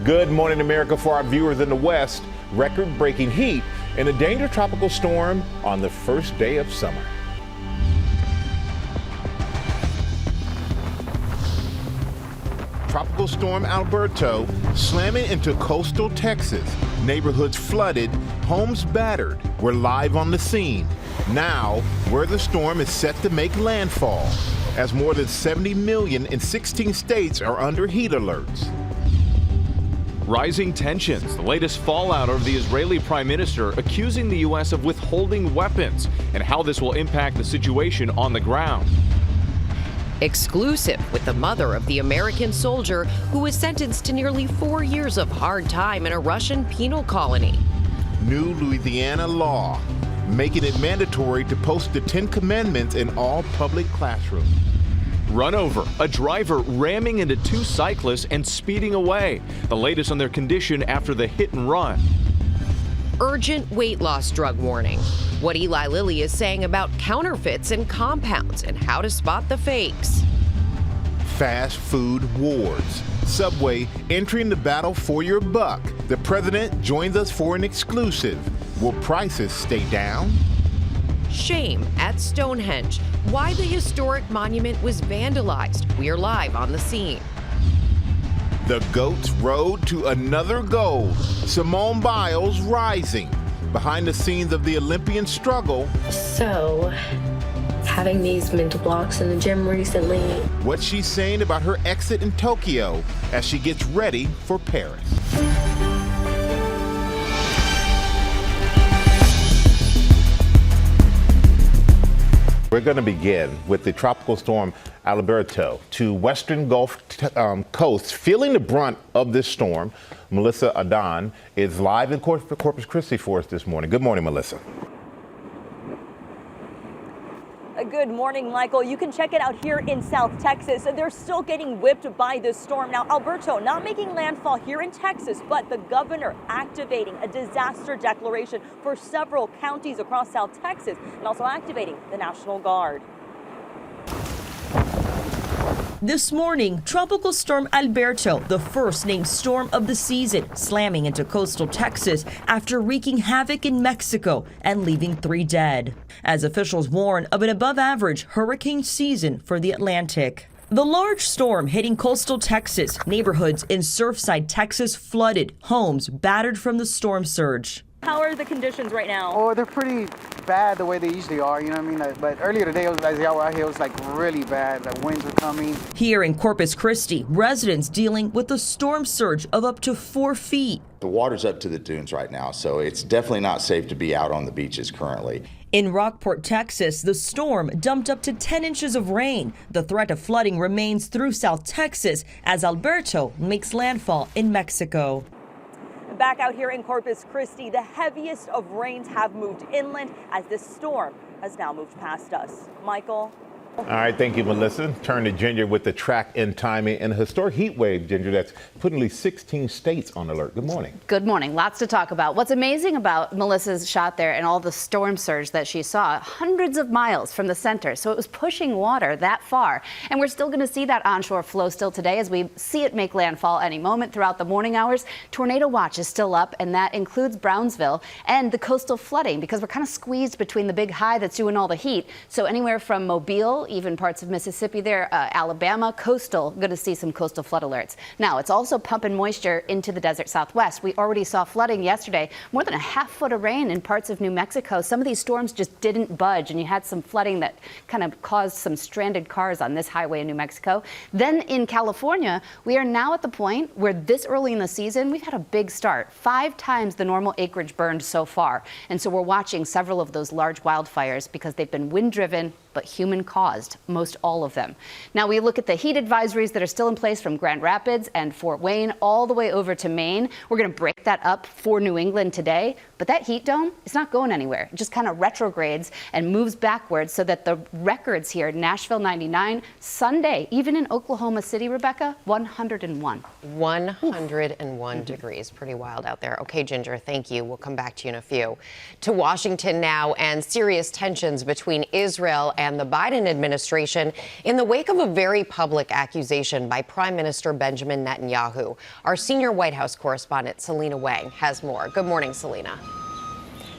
Good morning, America. For our viewers in the West, record-breaking heat and a dangerous tropical storm on the first day of summer. Tropical Storm Alberto slamming into coastal Texas. Neighborhoods flooded, homes battered. We're live on the scene. Now, where the storm is set to make landfall, as more than 70 million in 16 states are under heat alerts. Rising tensions, the latest fallout over the Israeli prime minister accusing the U.S. of withholding weapons, and how this will impact the situation on the ground. Exclusive with the mother of the American soldier who was sentenced to nearly 4 years of hard time in a Russian penal colony. New Louisiana law making it mandatory to post the 10 Commandments in all public classrooms. Run over, a driver ramming into two cyclists and speeding away. The latest on their condition after the hit and run. Urgent weight loss drug warning. What Eli Lilly is saying about counterfeits and compounds and how to spot the fakes. Fast food wars. Subway entering the battle for your buck. The president joins us for an exclusive. Will prices stay down? Shame at Stonehenge. Why the historic monument was vandalized. We're live on the scene. The GOAT's road to another gold. Simone Biles rising. Behind the scenes of the Olympian struggle. So, having these mental blocks in the gym recently. What she's saying about her exit in Tokyo as she gets ready for Paris. We're going to begin with the tropical storm Alberto to western Gulf coasts. Feeling the brunt of this storm, Melissa Adan is live in Corpus Christi for us this morning. Good morning, Melissa. Good morning, Michael. You can check it out here in South Texas. They're still getting whipped by this storm. Now, Alberto not making landfall here in Texas, but the governor activating a disaster declaration for several counties across South Texas and also activating the National Guard. This morning, Tropical Storm Alberto, the first named storm of the season, slamming into coastal Texas after wreaking havoc in Mexico and leaving 3 dead, as officials warn of an above-average hurricane season for the Atlantic. The large storm hitting coastal Texas, neighborhoods in Surfside, Texas flooded, homes battered from the storm surge. How are the conditions right now? Oh, they're pretty bad the way they usually are, you know what I mean? But earlier today, as y'all were out here, it was like really bad. The winds were coming. Here in Corpus Christi, residents dealing with a storm surge of up to 4 feet. The water's up to the dunes right now, so it's definitely not safe to be out on the beaches currently. In Rockport, Texas, the storm dumped up to 10 inches of rain. The threat of flooding remains through South Texas as Alberto makes landfall in Mexico. Back out here in Corpus Christi, the heaviest of rains have moved inland as this storm has now moved past us. Michael? All right, thank you, Melissa. Turn to Ginger with the track and timing and a historic heat wave, Ginger, that's putting at least 16 states on alert. Good morning. Good morning. Lots to talk about. What's amazing about Melissa's shot there and all the storm surge that she saw, hundreds of miles from the center. So it was pushing water that far. And we're still going to see that onshore flow still today as we see it make landfall any moment throughout the morning hours. Tornado watch is still up, and that includes Brownsville and the coastal flooding because we're kind of squeezed between the big high that's doing all the heat. So anywhere from Mobile, even parts of Mississippi there, Alabama, coastal, going to see some coastal flood alerts. Now, it's also pumping moisture into the desert Southwest. We already saw flooding yesterday, more than a half foot of rain in parts of New Mexico. Some of these storms just didn't budge, and you had some flooding that kind of caused some stranded cars on this highway in New Mexico. Then in California, we are now at the point where this early in the season, we've had a big start. 5 times the normal acreage burned so far. And so we're watching several of those large wildfires because they've been wind-driven, but human-caused, most all of them. Now we look at the heat advisories that are still in place from Grand Rapids and Fort Wayne all the way over to Maine. We're going to break that up for New England today, but that heat dome is not going anywhere. It just kind of retrogrades and moves backwards so that the records here, Nashville 99, Sunday, even in Oklahoma City, Rebecca, 101. 101 degrees. Pretty wild out there. Okay, Ginger, thank you. We'll come back to you in a few. To Washington now, and serious tensions between Israel and the Biden administration in the wake of a very public accusation by Prime Minister Benjamin Netanyahu. Our senior White House correspondent, Selena Wang, has more. Good morning, Selena.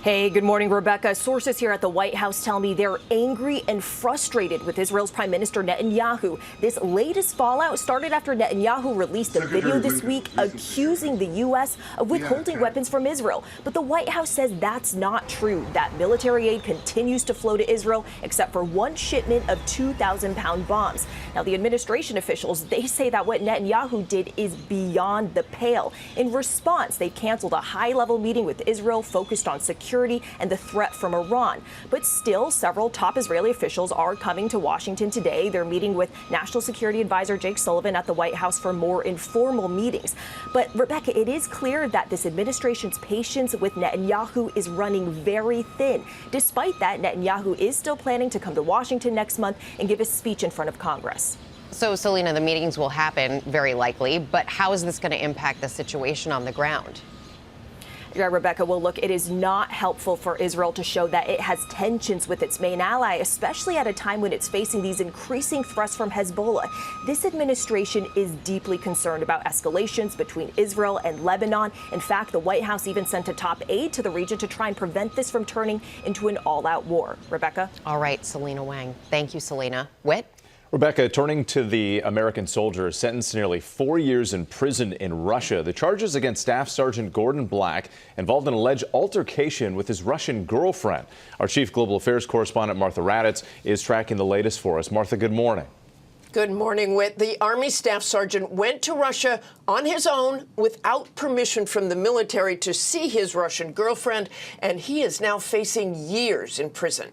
Hey, good morning, Rebecca. Sources here at the White House tell me they're angry and frustrated with Israel's Prime Minister Netanyahu. This latest fallout started after Netanyahu released a video this week accusing the U.S. of withholding weapons from Israel. But the White House says that's not true. That military aid continues to flow to Israel, except for one shipment of 2,000-pound bombs. Now, the administration officials, they say that what Netanyahu did is beyond the pale. In response, they canceled a high-level meeting with Israel focused on security and the threat from Iran. But still, several top Israeli officials are coming to Washington today. They're meeting with National Security Advisor Jake Sullivan at the White House for more informal meetings. But Rebecca, it is clear that this administration's patience with Netanyahu is running very thin. Despite that, Netanyahu is still planning to come to Washington next month and give a speech in front of Congress. So, Selena, the meetings will happen very likely, but how is this going to impact the situation on the ground? Yeah, Rebecca, well, look, it is not helpful for Israel to show that it has tensions with its main ally, especially at a time when it's facing these increasing threats from Hezbollah. This administration is deeply concerned about escalations between Israel and Lebanon. In fact, the White House even sent a top aide to the region to try and prevent this from turning into an all-out war. Rebecca? All right, Selena Wang. Thank you, Selena. Whit? Rebecca, turning to the American soldier sentenced to nearly 4 years in prison in Russia. The charges against Staff Sergeant Gordon Black involved an alleged altercation with his Russian girlfriend. Our chief global affairs correspondent, Martha Raddatz, is tracking the latest for us. Martha, good morning. Good morning, Whit. The Army Staff Sergeant went to Russia on his own without permission from the military to see his Russian girlfriend, and he is now facing years in prison.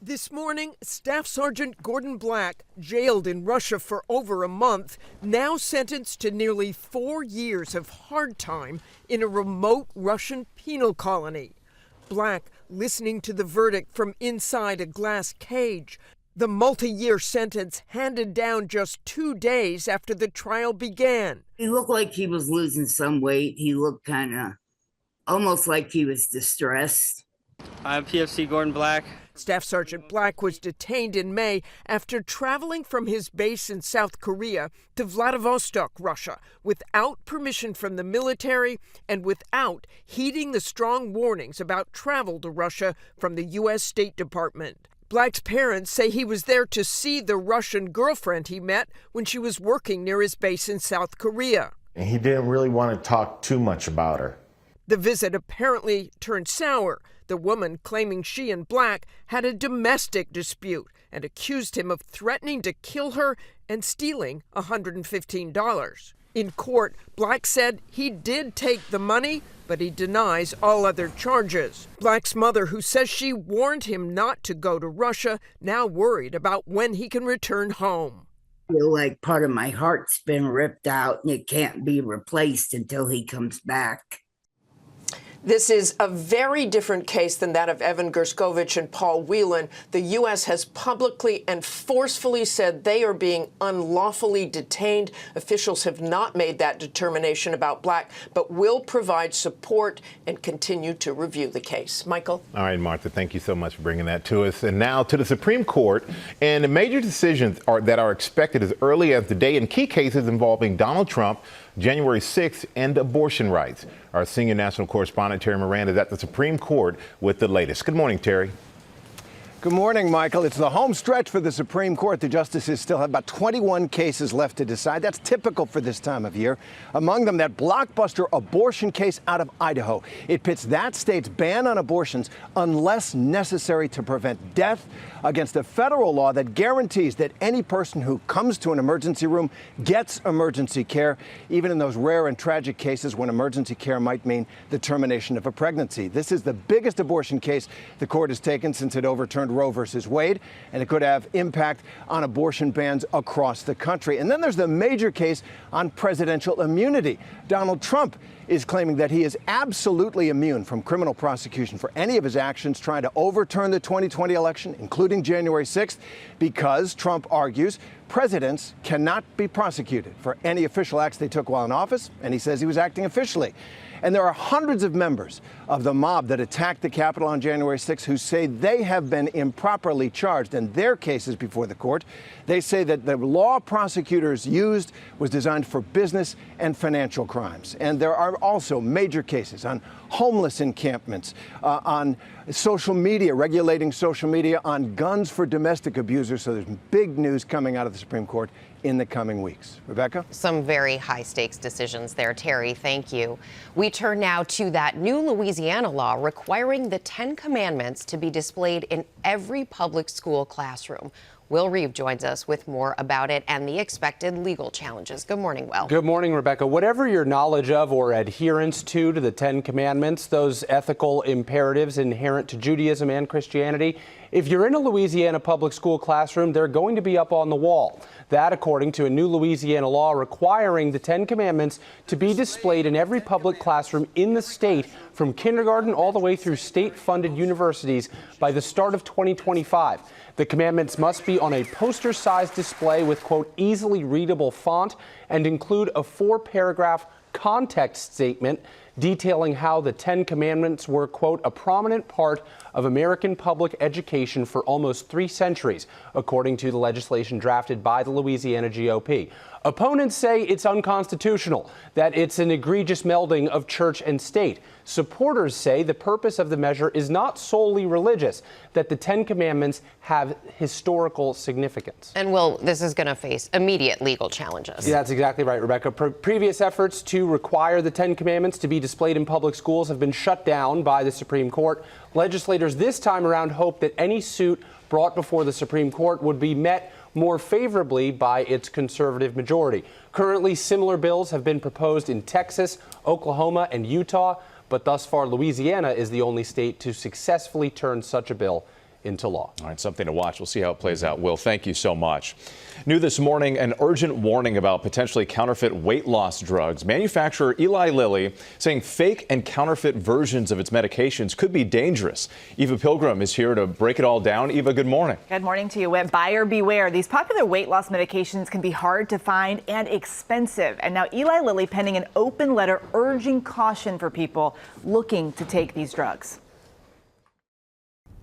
This morning, Staff Sergeant Gordon Black, jailed in Russia for over a month, now sentenced to nearly 4 years of hard time in a remote Russian penal colony. Black listening to the verdict from inside a glass cage. The multi-year sentence handed down just 2 days after the trial began. He looked like he was losing some weight. He looked kind of almost like he was distressed. I'm PFC Gordon Black. Staff Sergeant Black was detained in May after traveling from his base in South Korea to Vladivostok, Russia, without permission from the military and without heeding the strong warnings about travel to Russia from the U.S. State Department. Black's parents say he was there to see the Russian girlfriend he met when she was working near his base in South Korea. And he didn't really want to talk too much about her. The visit apparently turned sour. The woman claiming she and Black had a domestic dispute and accused him of threatening to kill her and stealing $115. In court, Black said he did take the money, but he denies all other charges. Black's mother, who says she warned him not to go to Russia, now worried about when he can return home. I feel like part of my heart's been ripped out and it can't be replaced until he comes back. This is a very different case than that of Evan Gershkovich and Paul Whelan. The U.S. has publicly and forcefully said they are being unlawfully detained. Officials have not made that determination about Black, but will provide support and continue to review the case. Michael? All right, Martha, thank you so much for bringing that to us. And now to the Supreme Court. And the major decisions that are expected as early as today in key cases involving Donald Trump, January 6th, and abortion rights. Our senior national correspondent, Terry Moran, is at the Supreme Court with the latest. Good morning, Terry. Good morning, Michael. It's the home stretch for the Supreme Court. The justices still have about 21 cases left to decide. That's typical for this time of year. Among them, that blockbuster abortion case out of Idaho. It pits that state's ban on abortions unless necessary to prevent death against a federal law that guarantees that any person who comes to an emergency room gets emergency care, even in those rare and tragic cases when emergency care might mean the termination of a pregnancy. This is the biggest abortion case the court has taken since it overturned Roe versus Wade, and it could have impact on abortion bans across the country. And then there's the major case on presidential immunity. Donald Trump is claiming that he is absolutely immune from criminal prosecution for any of his actions trying to overturn the 2020 election, including January 6th, because Trump argues presidents cannot be prosecuted for any official acts they took while in office, and he says he was acting officially. And there are hundreds of members of the mob that attacked the Capitol on January 6th who say they have been improperly charged in their cases before the court. They say that the law prosecutors used was designed for business and financial crimes. And there are also major cases on homeless encampments, on social media, regulating social media, on guns for domestic abusers. So there's big news coming out of the Supreme Court in the coming weeks. Rebecca? Some very high stakes decisions there, Terry. Thank you. We turn now to that new Louisiana law requiring the 10 Commandments to be displayed in every public school classroom. Will Reeve joins us with more about it and the expected legal challenges. Good morning, Will. Good morning, Rebecca. Whatever your knowledge of or adherence to the 10 Commandments, those ethical imperatives inherent to Judaism and Christianity, if you're in a Louisiana public school classroom, they're going to be up on the wall. That, according to a new Louisiana law requiring the 10 Commandments to be displayed in every public classroom in the state from kindergarten all the way through state-funded universities by the start of 2025. The commandments must be on a poster-sized display with, quote, easily readable font and include a 4-paragraph context statement detailing how the 10 Commandments were, quote, a prominent part of American public education for almost 3 centuries, according to the legislation drafted by the Louisiana GOP. Opponents say it's unconstitutional, that it's an egregious melding of church and state. Supporters say the purpose of the measure is not solely religious, that the 10 Commandments have historical significance. And Will, this is going to face immediate legal challenges. Yeah, that's exactly right, Rebecca. Previous efforts to require the 10 Commandments to be displayed in public schools have been shut down by the Supreme Court. Legislators this time around hope that any suit brought before the Supreme Court would be met more favorably by its conservative majority. Currently, similar bills have been proposed in Texas, Oklahoma, and Utah, but thus far, Louisiana is the only state to successfully turn such a bill into law. All right, something to watch. We'll see how it plays out. Will, thank you so much. New this morning, an urgent warning about potentially counterfeit weight loss drugs. Manufacturer Eli Lilly saying fake and counterfeit versions of its medications could be dangerous. Eva Pilgrim is here to break it all down. Eva, good morning. Good morning to you. Buyer beware. These popular weight loss medications can be hard to find and expensive. And now Eli Lilly penning an open letter urging caution for people looking to take these drugs.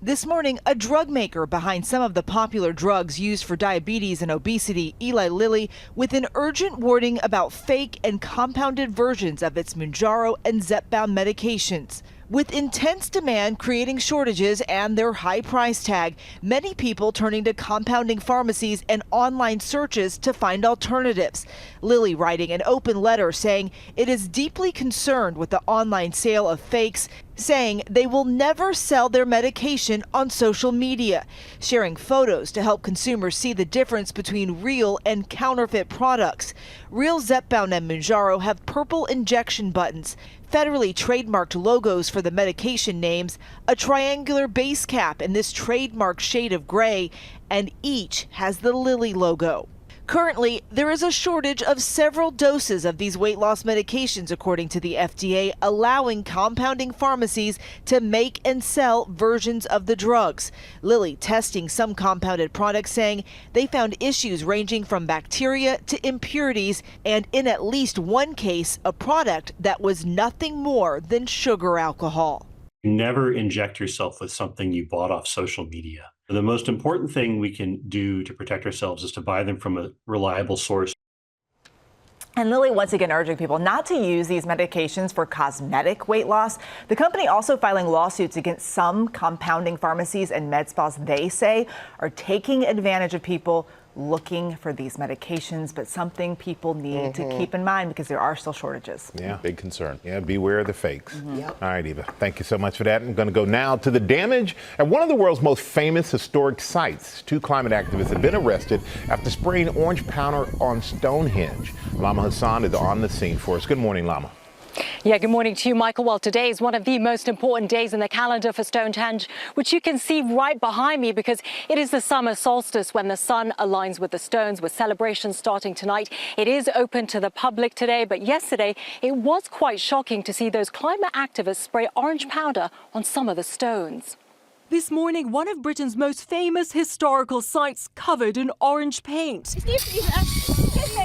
This morning, a drug maker behind some of the popular drugs used for diabetes and obesity, Eli Lilly, with an urgent warning about fake and compounded versions of its Mounjaro and Zepbound medications. With intense demand creating shortages and their high price tag, many people turning to compounding pharmacies and online searches to find alternatives. Lilly writing an open letter saying it is deeply concerned with the online sale of fakes, saying they will never sell their medication on social media, sharing photos to help consumers see the difference between real and counterfeit products. Real Zepbound and Mounjaro have purple injection buttons, federally trademarked logos for the medication names, a triangular base cap in this trademark shade of gray, and each has the Lilly logo. Currently, there is a shortage of several doses of these weight loss medications, according to the FDA, allowing compounding pharmacies to make and sell versions of the drugs. Lilly testing some compounded products, saying they found issues ranging from bacteria to impurities, and in at least one case, a product that was nothing more than sugar alcohol. Never inject yourself with something you bought off social media. The most important thing we can do to protect ourselves is to buy them from a reliable source. And Lilly once again urging people not to use these medications for cosmetic weight loss. The company also filing lawsuits against some compounding pharmacies and med spas they say are taking advantage of people looking for these medications, but something people need to keep in mind because there are still shortages. Yeah. Big concern. Yeah, beware of the fakes. Yep. All right, Eva, thank you so much for that. I'm going to go now to the damage at one of the world's most famous historic sites. 2 climate activists have been arrested after spraying orange powder on Stonehenge. Lama Hasan is on the scene for us. Good morning, Lama. Yeah, good morning to you, Michael. Well, today is one of the most important days in the calendar for Stonehenge, which you can see right behind me because it is the summer solstice when the sun aligns with the stones, with celebrations starting tonight. It is open to the public today, but yesterday it was quite shocking to see those climate activists spray orange powder on some of the stones. This morning, one of Britain's most famous historical sites covered in orange paint.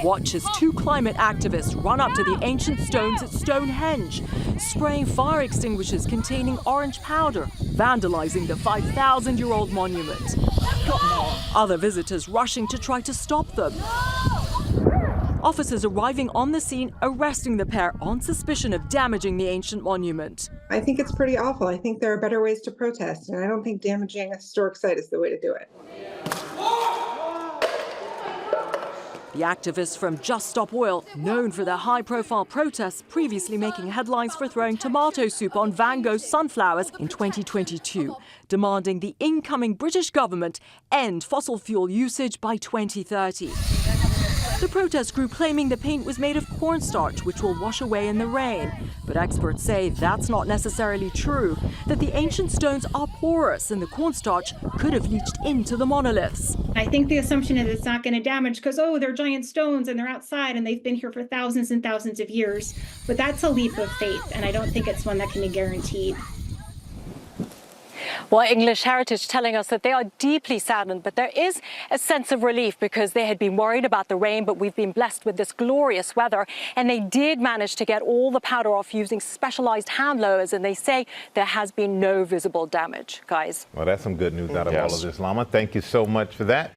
Watch as two climate activists run up to the ancient stones at Stonehenge, spraying fire extinguishers containing orange powder, vandalizing the 5,000-year-old monument. Other visitors rushing to try to stop them. Officers arriving on the scene, arresting the pair on suspicion of damaging the ancient monument. I think it's pretty awful. I think there are better ways to protest, and I don't think damaging a historic site is the way to do it. The activists from Just Stop Oil, known for their high-profile protests, previously making headlines for throwing tomato soup on Van Gogh's sunflowers in 2022, demanding the incoming British government end fossil fuel usage by 2030. The protest group claiming the paint was made of cornstarch, which will wash away in the rain. But experts say that's not necessarily true, that the ancient stones are porous and the cornstarch could have leached into the monoliths. I think the assumption is it's not going to damage because, oh, they're giant stones and they're outside and they've been here for thousands and thousands of years. But that's a leap of faith, and I don't think it's one that can be guaranteed. Well, English Heritage telling us that they are deeply saddened, but there is a sense of relief because they had been worried about the rain, but we've been blessed with this glorious weather, and they did manage to get all the powder off using specialized hand blowers, and they say there has been no visible damage, guys. Well, that's some good news out of all of this, Lama. Thank you so much for that.